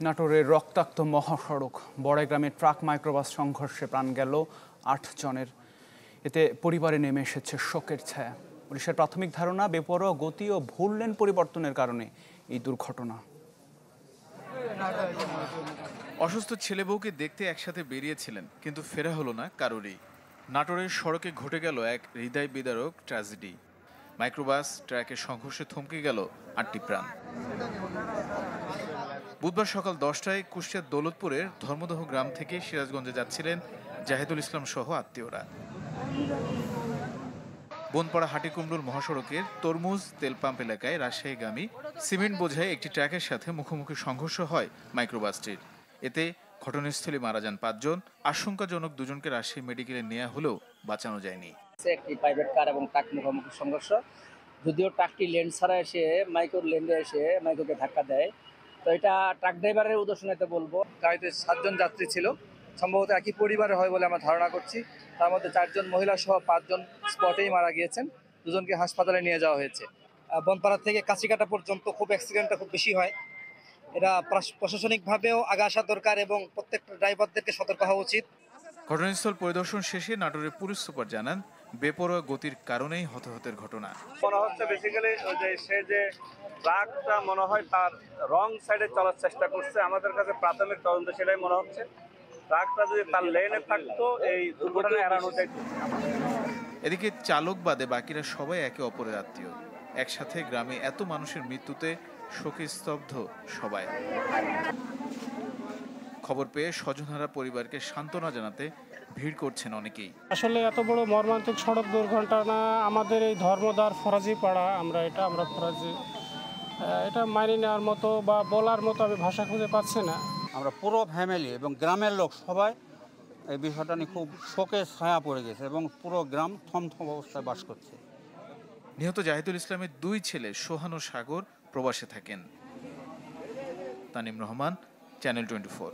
নাটোরের রক্তাক্ত মহাসড়ক বড়াইগ্রামে ট্রাক মাইক্রোবাস সংঘর্ষে প্রাণ গেল ৮ জনের। এতে পরিবারে নেমে এসেছে শোকের ছায়া। পুলিশের প্রাথমিক ধারণা, বেপরোয়া গতি ও ভুল লেন পরিবর্তনের কারণে এই দুর্ঘটনা। অসুস্থ ছেলে বউকে দেখতে একসাথে বেরিয়েছিলেন, কিন্তু ফেরা হলো না কারোরই। নাটোরের সড়কে ঘটে গেল এক হৃদয় বিদারক ট্র্যাজেডি। মাইক্রোবাস ট্রাকের সংঘর্ষে থমকে গেল ৮টি প্রাণ। বুধবার সকাল 10টায় কুষ্টিয়ার দৌলতপুরের ধর্মদহ গ্রাম থেকে সিরাজগঞ্জে যাচ্ছিলেন জাহিদুল ইসলাম সহ আত্মীয়রা। বনপাড়া হাটিকুমরুল মহাসড়কের তরমুজ তেল পাম্প এলাকায় রাজশাহীগামী সিমেন্ট বোঝাই একটি ট্রাকের সাথে মুখোমুখি সংঘর্ষ হয় মাইক্রোবাসটির। এতে ঘটনাস্থলে মারা যান 5 জন। আশঙ্কাজনক 2 জনকে রাজশাহী মেডিকেলে নেওয়া হলেও বাঁচানো যায়নি। একটি প্রাইভেট কার এবং ট্রাক মুখোমুখি সংঘর্ষ। যদিও ট্রাকটি লেন ছাড়া এসে মাইক্রোর লেনে এসে মাইক্রোকে ধাক্কা দেয়। তো এটা ট্রাক ড্রাইভারের উদ্দেশ্যে বলবো। গাড়িতে 7 জন যাত্রী ছিল, সম্ভবত একই পরিবারে হয় বলে আমরা ধারণা করছি। তার মধ্যে 4 জন মহিলা সহ 5 জন স্পটেই মারা গিয়েছেন। 2 জনকে হাসপাতালে নিয়ে যাওয়া হয়েছে। বনপাড়া থেকে কাছিকাটা পর্যন্ত খুব অ্যাক্সিডেন্টটা খুব বেশি হয়। এটা প্রশাসনিকভাবেও আগে আসা দরকার এবং প্রত্যেকটা ড্রাইভারদেরকে সতর্ক হওয়া উচিত। ঘটনাস্থল পরিদর্শন শেষে নাটোরের পুলিশ সুপার জানান, বেপরোয়া গতির কারণেই হতাহতের ঘটনা। মনে হচ্ছে বেসিক্যালি সে যে ট্রাকটা মনে হয় তার রং সাইডে চলার চেষ্টা করছে। আমাদের কাছে প্রাথমিক তদন্ত সেটাই মনে হচ্ছে। ট্রাকটা যদি তার লেনে থাকতো এই দুর্ঘটনা এড়ানো যেত। এদিকে চালক বাদে বাকিরা সবাই একে অপরের আত্মীয়। একসাথে গ্রামে এত মানুষের মৃত্যুতে শোকে স্তব্ধ সবাই। খবর পেয়ে স্বজনহারা পরিবারকে সান্ত্বনা জানাতে ভিড় করছেন অনেকেই। আসলে এত বড় মর্মান্তিক সড়ক দুর্ঘটনা আমাদের এই ধর্মদার ফরাজি পাড়া, আমরা ফরাজি, এটা মানিয়ে নেওয়ার মতো বা বলার মতো আমি ভাষা খুঁজে পাচ্ছি না। আমরা পুরো ফ্যামিলি এবং গ্রামের লোক সবাই এই বিষয়টা নিয়ে খুব শোকের ছায়া পড়ে গেছে এবং পুরো গ্রাম থমথম অবস্থায় বাস করছে। নিহত জাহিদুল ইসলামের 2 ছেলে সোহান ও সাগর প্রবাসে থাকেন। তানিম রহমান, চ্যানেল 24।